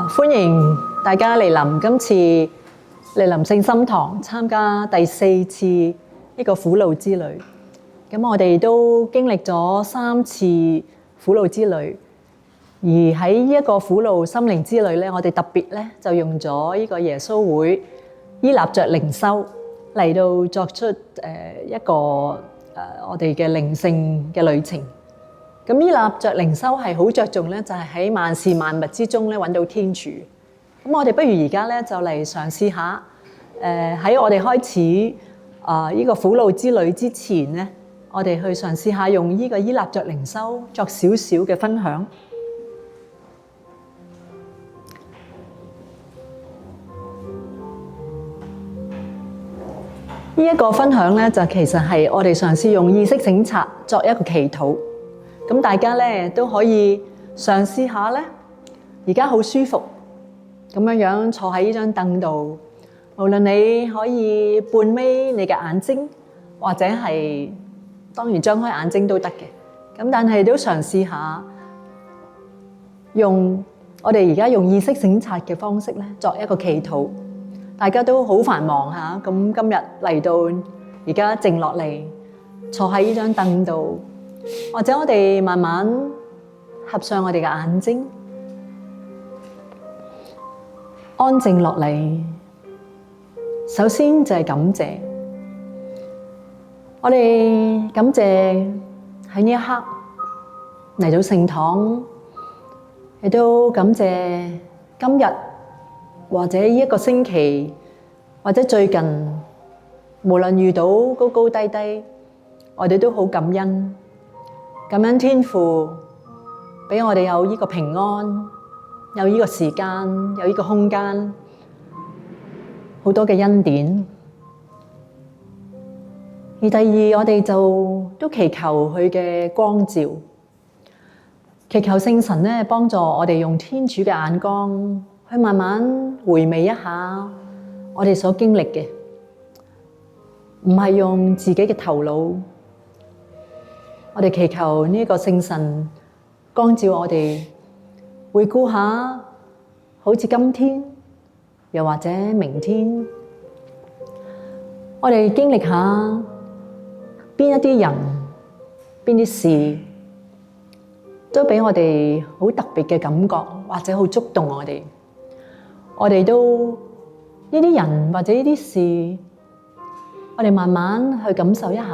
歡迎大家嚟臨今次嚟臨聖心堂參加第4次呢個苦路之旅。咁我哋都經歷咗3次苦路之旅，而喺呢一個苦路心靈之旅咧，我哋特別咧就用咗呢個耶穌會依納爵靈修嚟到作出一個我哋嘅靈性嘅旅程。咁依納爵靈修係好着重咧，就係喺萬事萬物之中咧揾到天主。咁我哋不如而家咧就嚟嘗試下，喺我哋開始呢個苦路之旅之前咧，我哋去嘗試下用呢個依納爵靈修作少少嘅分享。呢一個分享咧，就其實係我哋嘗試用意識省察作一個祈禱。咁大家咧都可以嘗試下咧，而家好舒服咁樣坐喺呢張凳度，無論你可以半眯你嘅眼睛，或者係當然張開眼睛都得嘅。咁但係都嘗試下用我哋而家用意識省察嘅方式咧，作一個祈禱。大家都好繁忙嚇，咁今日嚟到而家靜落嚟，坐喺呢張凳度。或者我哋慢慢合上我哋嘅眼睛，安靜落嚟。首先就係感謝，我哋感謝喺呢一刻嚟到聖堂，亦都感謝今日或者呢一個星期，或者最近，無論遇到高高低低，我哋都好感恩。感恩天父俾我哋有呢個平安，有呢個時間，有呢個空間，好多嘅恩典。而第二，我哋就都祈求佢嘅光照，祈求聖神咧幫助我哋用天主嘅眼光去慢慢回味一下我哋所經歷嘅，唔係用自己嘅頭腦。我哋祈求呢個聖神光照我哋，回顧下好似今天，又或者明天，我哋經歷下邊一啲人、邊啲事，都俾我哋好特別嘅感覺，或者好觸動我哋。我哋都呢啲人或者呢啲事，我哋慢慢去感受一下。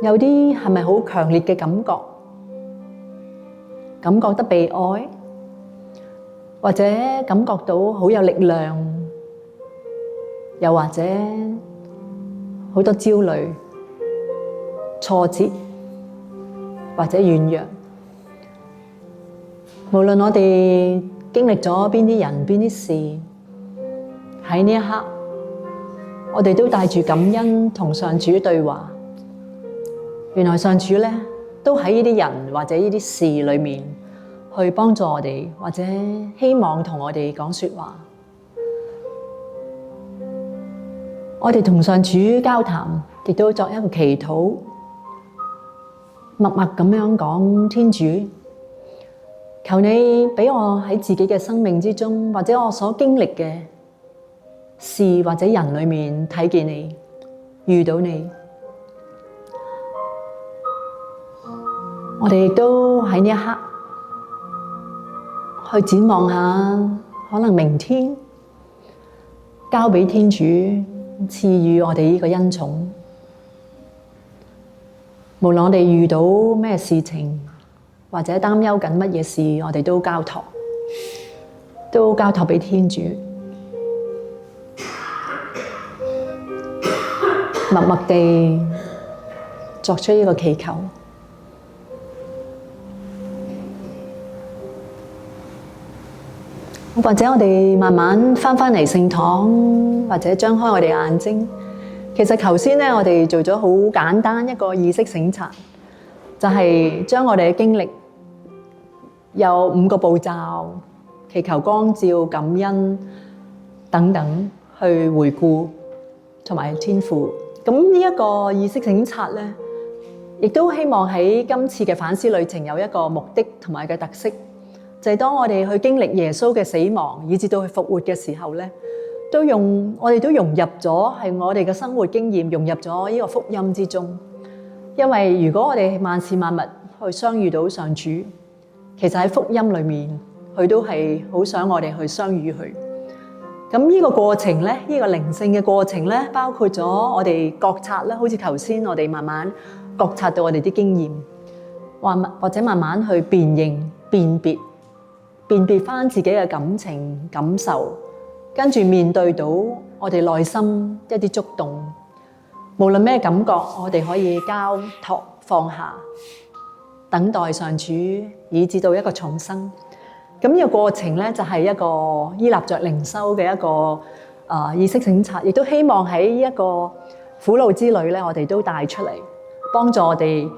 有啲係咪好強烈嘅感覺？感覺得被愛，或者感覺到好有力量，又或者好多焦慮、挫折或者軟弱。無論我哋經歷咗邊啲人、邊啲事，喺呢一刻，我哋都帶住感恩同上主對話。原來上主咧都喺呢啲人或者呢啲事裏面去幫助我哋，或者希望同我哋講說話。我哋同上主交談，亦都作一個祈禱，默默咁樣講：天主，求你俾我喺自己嘅生命之中，或者我所經歷嘅事或者人裏面睇見你，遇到你。我哋亦都喺呢一刻去展望下，可能明天交俾天主賜予我哋呢個恩寵。無論我哋遇到咩事情，或者擔憂緊乜嘢事，我哋都交託俾天主，默默地作出呢個祈求。或者我哋慢慢返嚟聖堂，或者張開我哋眼睛。其實頭先咧，我哋做咗好簡單一個意識省察，就係將我哋嘅經歷有5個步驟，祈求光照、感恩等等去回顧同埋天父。咁呢一個意識省察咧，亦都希望喺今次嘅反思旅程有一個目的同埋嘅特色。就係當我哋去經歷耶穌嘅死亡，以至到佢復活嘅時候咧，我哋都融入咗係我哋嘅生活經驗，融入咗呢個福音之中。因為如果我哋萬事萬物去相遇到上主，其實喺福音裏面，佢都係好想我哋去相遇佢。咁呢個過程咧，呢個靈性嘅過程咧，包括咗我哋覺察啦，好似頭先我哋慢慢覺察到我哋啲經驗，或者慢慢去辨認、辨別翻自己嘅感情感受，跟住面對到我哋內心一啲觸動，無論咩感覺，我哋可以交託放下，等待上主，以至到一個重生。咁呢個過程咧，就係一個依納着靈修嘅一個意識省察，亦都希望喺呢一個苦路之旅咧，我哋都帶出嚟，幫助我哋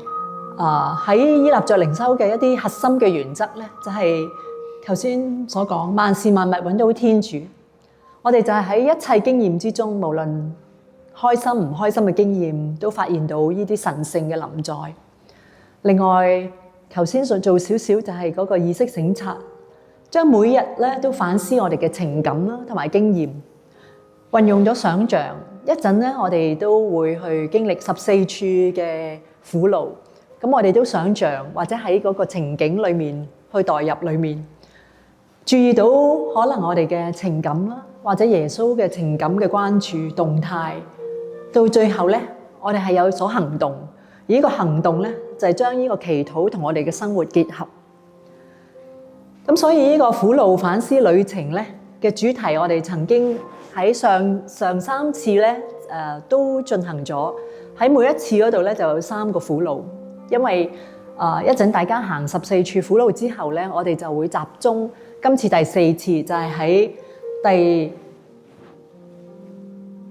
喺依納着靈修嘅一啲核心嘅原則咧，就係頭先所講，萬事萬物揾到天主。我哋就係喺一切經驗之中，無論開心唔開心嘅經驗，都發現到呢啲神聖嘅臨在。另外，頭先做少少就係嗰個意識省察，將每日咧都反思我哋嘅情感啦，同埋經驗，運用咗想像。一陣咧，我哋都會去經歷14處嘅苦路，咁我哋都想像或者喺嗰個情景裏面去代入裏面，注意到可能我哋嘅情感啦，或者耶穌嘅情感嘅關注動態，到最後咧，我哋係有所行動，而呢個行動咧就係將呢個祈禱同我哋嘅生活結合。咁所以呢個苦路反思旅程咧嘅主題，我哋曾經喺上3次咧都進行咗。喺每一次嗰度咧就有3個苦路，因為一陣大家行14處苦路之後咧，我哋就會集中今次第4次就係喺第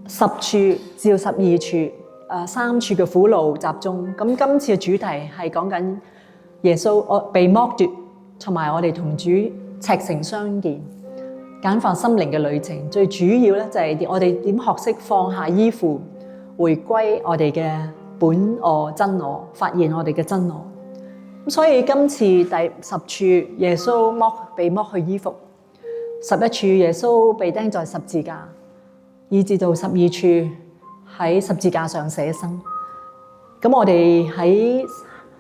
10處至到12處3處嘅苦路集中。咁今次嘅主題係講緊耶穌被剝奪，同埋我哋同主赤誠相見，簡化心靈嘅旅程。最主要咧就係我哋點學識放下依附，回歸我哋嘅本我真我，發現我哋嘅真我。咁所以今次第10處耶穌被剝去衣服，11處耶穌被釘在十字架，以至到12處喺十字架上捨生。咁我哋喺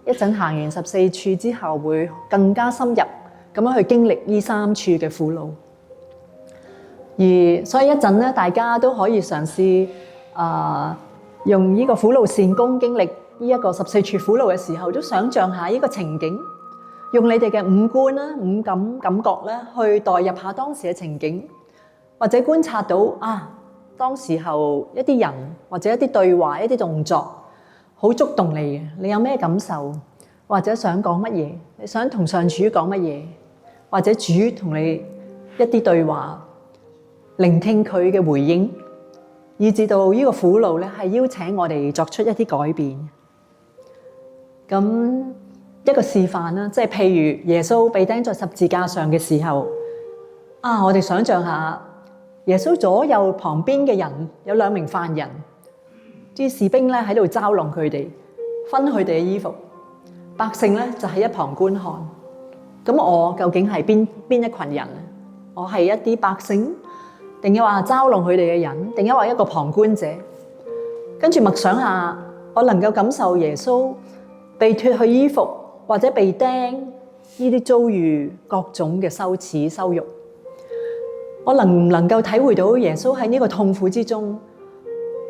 一陣行完14處之後，會更加深入咁樣去經歷呢3處嘅苦路。而所以一陣咧，大家都可以嘗試用呢個苦路善功經歷呢一個14處苦路嘅時候，都想像下呢個情景，用你哋嘅五官啦、五感覺咧，去代入下當時嘅情景，或者觀察到當時候一啲人或者一啲對話、一啲動作好觸動你嘅，你有咩感受？或者想講乜嘢？你想同上主講乜嘢？或者主同你一啲對話，聆聽佢嘅回應，以至到呢個苦路咧，係邀請我哋作出一啲改變。咁一個示範啦，即係譬如耶穌被釘在十字架上嘅時候，我哋想象下耶穌左右旁邊嘅人有2名犯人，啲士兵咧喺度嘲弄佢哋，分佢哋嘅衣服，百姓咧就喺一旁觀看。咁我究竟係邊一群人咧？我係一啲百姓，定係話嘲弄佢哋嘅人，定係話一個旁觀者？跟住默想下，我能夠感受耶穌被脫去衣服或者被釘呢啲遭遇各種嘅羞恥羞辱，我能唔能夠體會到耶穌喺呢個痛苦之中，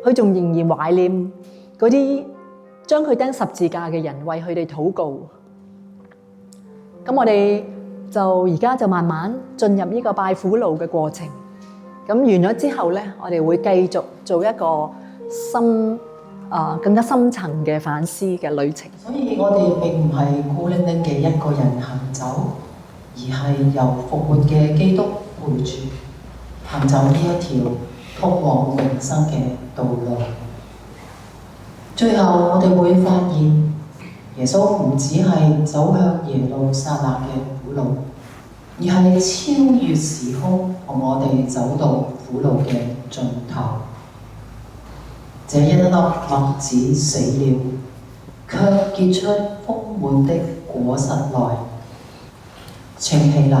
佢仲仍然懷念嗰啲將佢釘十字架嘅人，為佢哋禱告。咁我哋就而家就慢慢進入呢個拜苦路嘅過程。咁完咗之後咧，我哋會繼續做一個更加深層嘅反思嘅旅程。所以我哋並唔係孤零零嘅一個人行走，而係由復活嘅基督陪住行走呢一條通往永生嘅道路。最後我哋會發現，耶穌唔只係走向耶路撒冷嘅苦路，而係超越時空，同我哋走到苦路嘅盡頭。這一粒麥子死了，卻結出豐滿的果實來。請起立。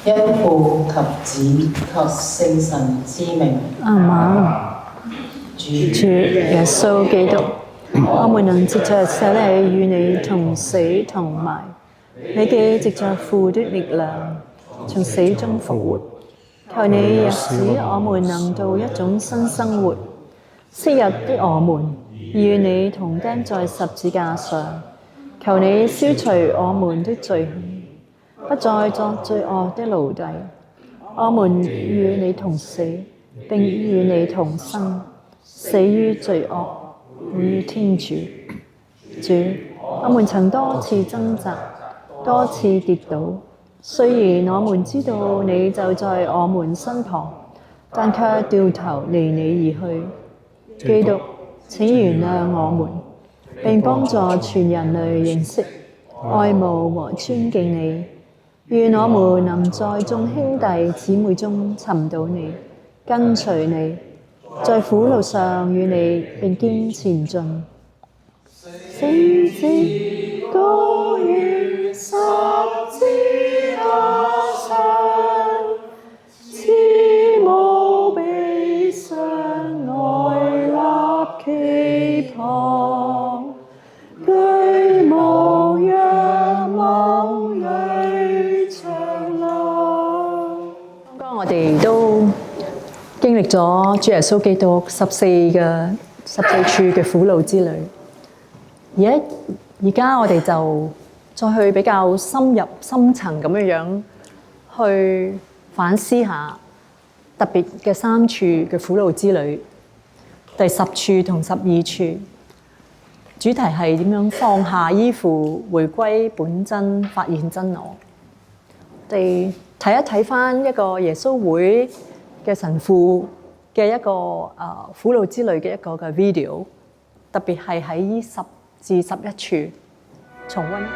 因父及子及聖神之名，阿們。主主耶穌基督，我們能藉着洗禮與你同死同埋，你嘅藉着父的力量從死中復活。求你也使我們能到一種新生活。昔日的我們與你同釘在十字架上，求你消除我們的罪行，不再作罪惡的奴隸。我們與你同死，並與你同生，死於罪惡，活於天主。主，我們曾多次掙扎，多次跌倒，雖然我們知道你就在我們身旁，但卻掉頭離你而去。基督，請原諒我們，並幫助全人類認識、愛慕和尊敬你。願我們能在眾兄弟姊妹中尋到你，跟隨你，在苦路上與你並肩前進。聖子高於十字架上，賜無比相愛立期盼，舉目仰望淚長流。剛剛我哋都經歷咗主耶穌基督14處嘅苦路之旅。而家我哋就再去比較深入深層咁樣去反思下特別嘅3處嘅苦路之旅，第10處同12處，主題係點樣放下依附，回歸本真，發現真我。我哋睇一睇返一個耶穌會嘅神父嘅一個苦路之旅嘅一個嘅 video， 特別係喺10至11處重溫。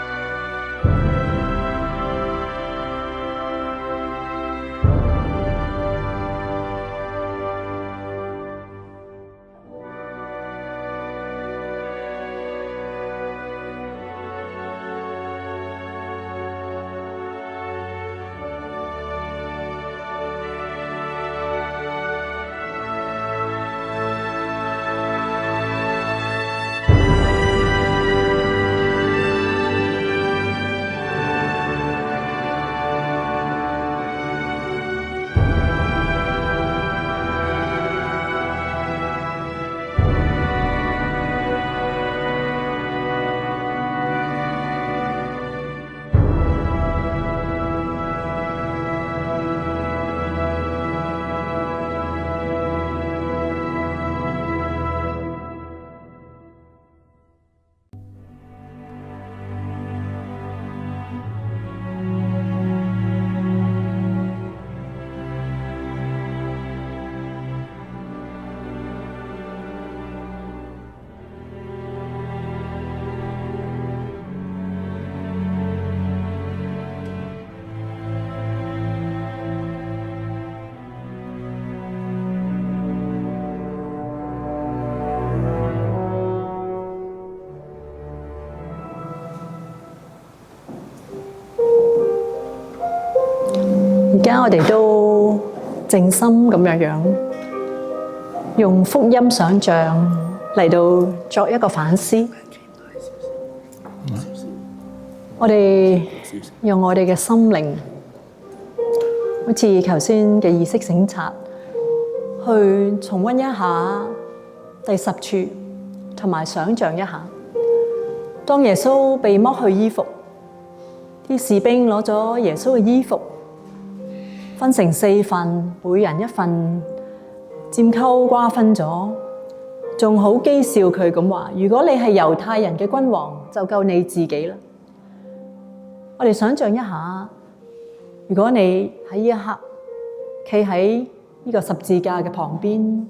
而家我哋都靜心咁樣用福音想像嚟到作一個反思。我哋用我哋嘅心靈，好似頭先嘅意識省察，去重溫一下第10處，同埋想像一下，當耶穌被剝去衣服，啲士兵攞咗耶穌嘅衣服，分成4份，每人1份，佔溝瓜分咗，仲好譏笑佢咁話：如果你係猶太人嘅君王，就夠你自己啦。我哋想像一下，如果你喺呢一刻企喺呢個十字架嘅旁邊，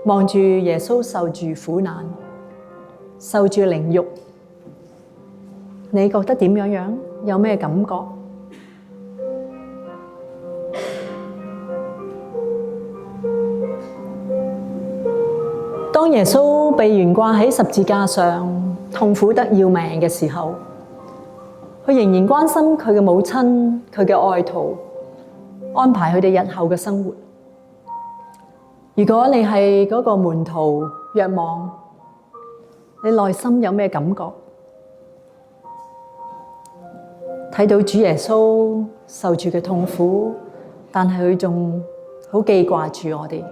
望住耶穌受住苦難，受住凌辱，你覺得點樣？有咩感覺？當耶穌被懸掛喺十字架上，痛苦得要命嘅時候，佢仍然關心佢嘅母親、佢嘅愛徒，安排佢哋日後嘅生活。如果你係嗰個門徒若望，你內心有咩感覺？睇到主耶穌受住嘅痛苦，但係佢仲好記掛住我哋。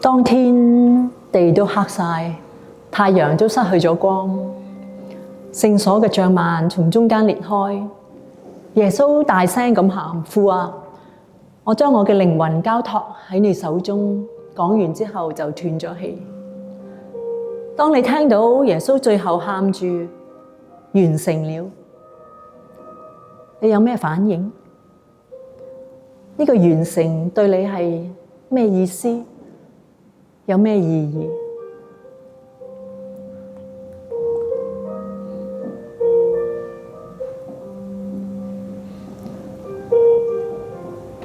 當天地都黑晒，太陽都失去咗光，聖所嘅帳幔從中間裂開，耶穌大聲咁喊：父啊，我將我嘅靈魂交託喺你手中。講完之後就斷咗氣。當你聽到耶穌最後喊住完成了，你有咩反應？呢個完成對你係咩意思？有咩意義？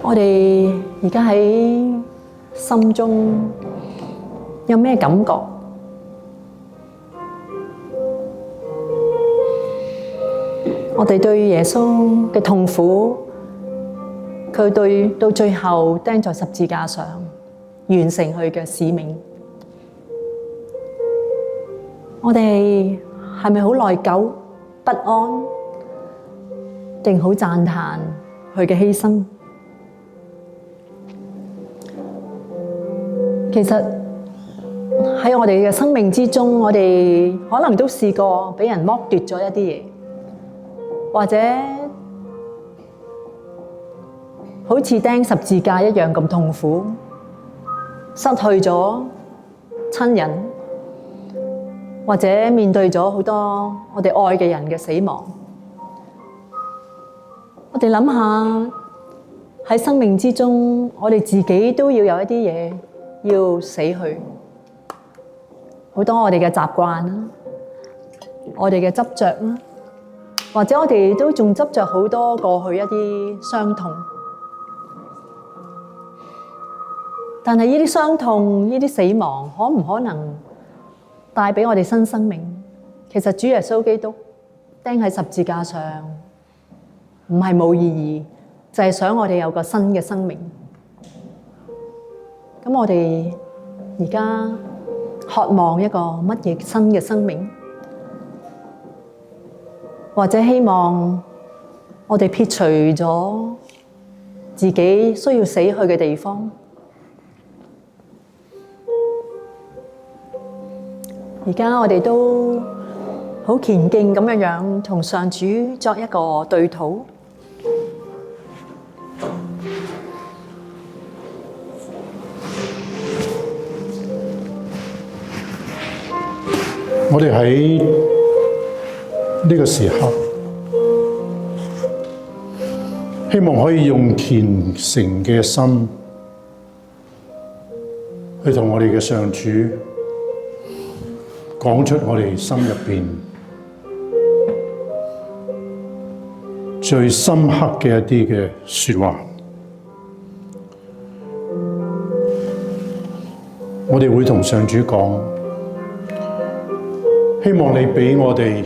我哋而家喺心中有咩感覺？我哋對耶穌嘅痛苦，佢到最後釘在十字架上，完成佢嘅使命。我哋係咪好內疚、不安，定好讚嘆佢嘅犧牲？其實喺我哋嘅生命之中，我哋可能都試過俾人剝奪咗一啲嘢，或者好似釘十字架一樣咁痛苦，失去咗親人，或者面對咗好多我哋愛嘅人嘅死亡。我哋諗下喺生命之中，我哋自己都要有一啲嘢要死去，好多我哋嘅習慣啦，我哋嘅執着啦，或者我哋都仲執着好多過去一啲傷痛。但係呢啲傷痛、呢啲死亡，可唔可能帶俾我哋新生命？其實主耶穌基督釘喺十字架上，唔係冇意義，就係想我哋有個新嘅生命。咁我哋而家渴望一個乜嘢新嘅生命？或者希望我哋撇除咗自己需要死去嘅地方？而家我哋都好虔敬咁樣同上主作一個對禱。我哋喺呢個時刻，希望可以用虔誠嘅心去同我哋嘅上主講出我哋心入邊最深刻嘅一啲嘅說話。我哋會同上主講，希望你俾我哋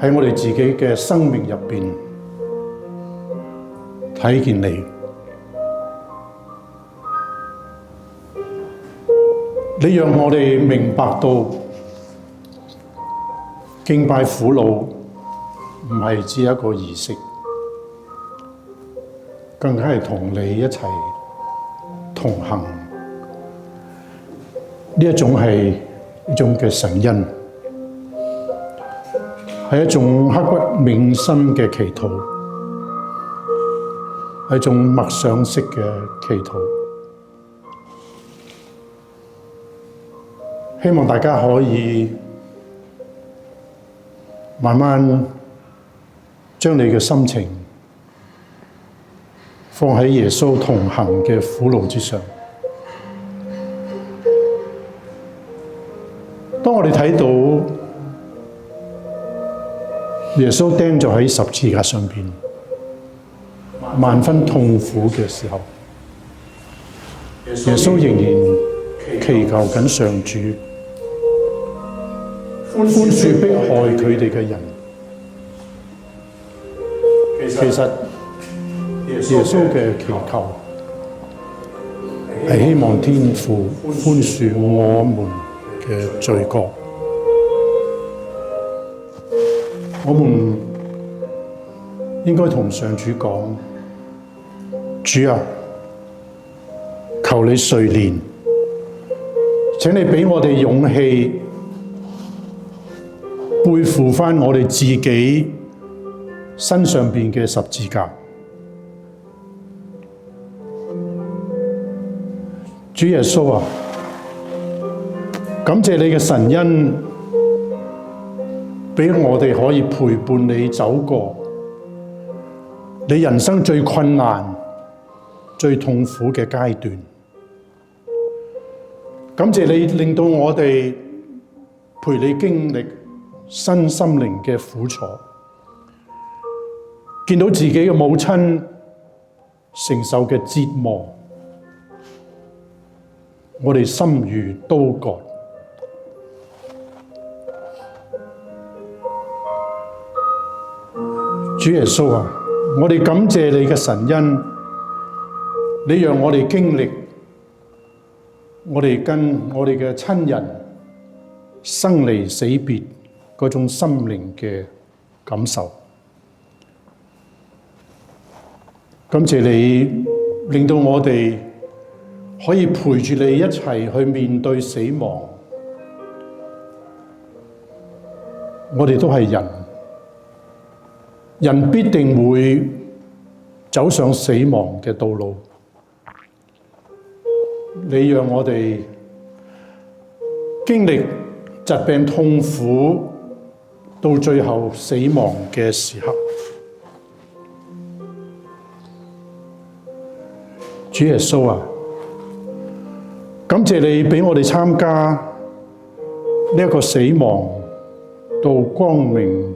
喺我哋自己嘅生命入邊睇見你，你讓我哋明白到敬拜苦老唔係只一個儀式，更加係同你一齊同行。呢一種係一種嘅神恩，係一種刻骨銘心嘅祈禱，係一種默想式嘅祈禱。希望大家可以慢慢將你嘅心情放喺耶穌同行嘅苦路之上。當我哋睇到耶穌釘咗喺十字架上邊，萬分痛苦嘅時候，耶穌仍然祈求緊上主寬恕迫害佢哋嘅人。其實耶穌嘅祈求係希望天父寬恕我們嘅罪過。我們應該同上主講：主啊，求你垂憐，請你俾我哋勇氣，背負返我哋自己身上邊嘅十字架。主耶穌啊，感謝你嘅神恩，俾我哋可以陪伴你走過你人生最困難、最痛苦嘅階段。感謝你令到我哋陪你經歷身心靈嘅苦楚，見到自己嘅母親承受嘅折磨，我哋心如刀割。主耶穌啊，我哋感謝你嘅神恩，你讓我哋經歷我哋跟我哋嘅親人生離死別嗰種心靈嘅感受。感謝你令到我哋可以陪住你一齊去面對死亡。我哋都係人，人必定會走上死亡嘅道路。你讓我哋經歷疾病痛苦，到最後死亡嘅時刻。主耶穌啊，感謝你俾我哋參加呢一個死亡到光明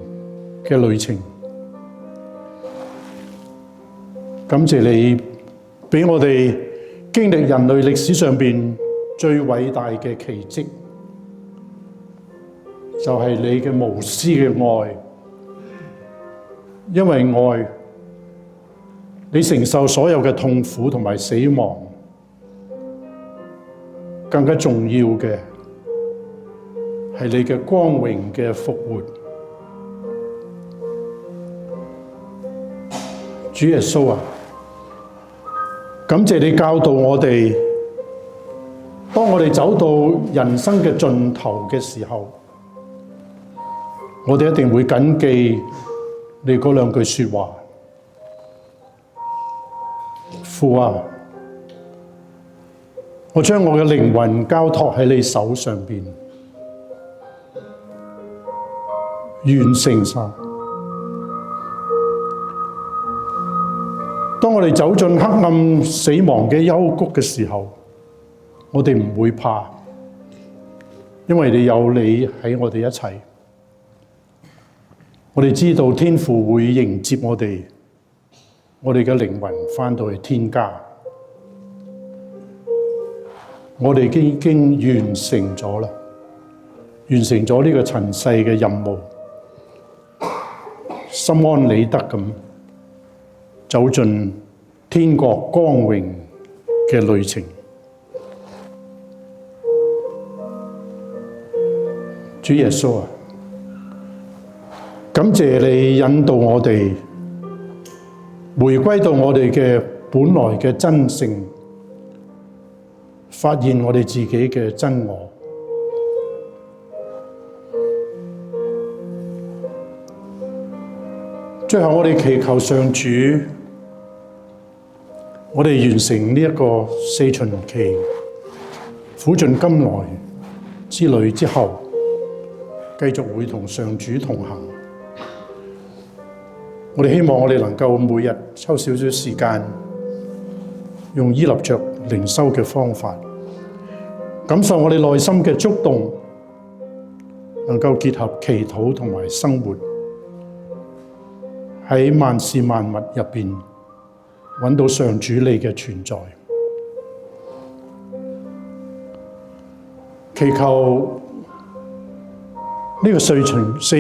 嘅旅程。感謝你俾我哋經歷人類歷史上邊最偉大嘅奇蹟，就係你嘅無私嘅愛。因為愛，你承受所有嘅痛苦同埋死亡，更加重要嘅係你嘅光榮嘅復活。主耶穌啊，感謝你教導我哋，當我哋走到人生嘅盡頭嘅時候，我哋一定會謹記你嗰兩句說話。父啊，我將我嘅靈魂交託喺你手上邊，完成晒。當我哋走進黑暗死亡嘅幽谷嘅時候，我哋唔會怕，因為有你喺我哋一齊。我哋知道天父會迎接我哋嘅靈魂返到去天家。我哋已經完成咗啦，完成咗呢個塵世嘅任務，心安理得咁走進天國光榮嘅旅程。主耶穌啊，感謝你引導我哋回歸到我哋嘅本來嘅真性，發現我哋自己嘅真我。最後我哋祈求上主，我哋完成呢一個四旬期苦盡甘來之旅之後，繼續會同上主同行。我哋希望我哋能夠每日抽少少時間，用依立着靈修嘅方法，感受我哋內心嘅觸動，能夠結合祈禱同埋生活，喺萬事萬物入邊揾到上主你嘅存在。祈求呢個四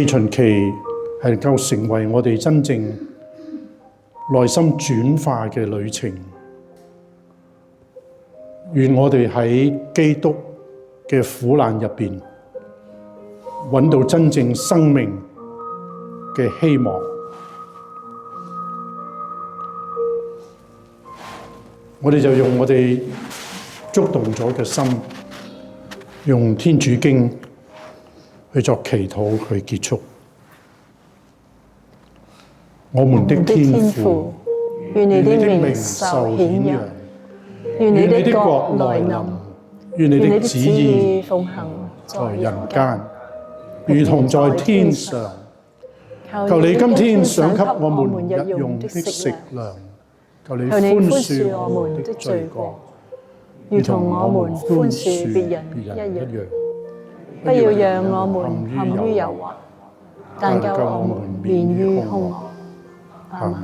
旬期係能夠成為我哋真正內心轉化嘅旅程。願我哋喺基督嘅苦難入邊揾到真正生命嘅希望。我哋就用我哋觸動咗嘅心，用天主經去作祈禱去結束。我們的天父，願你的名名受顯顯揚，揚，願你願你的的國國來臨來臨，，願你願你的的旨旨意意奉行在在人人間。間，如同在天上。求你今天賞給我們日用的食糧，求你求你寬寬恕恕我們的我們的罪罪過過，如同我們寬恕別人一樣。不要讓我們陷於誘惑，但救我們免於兇惡。阿們。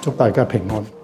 祝大家平安。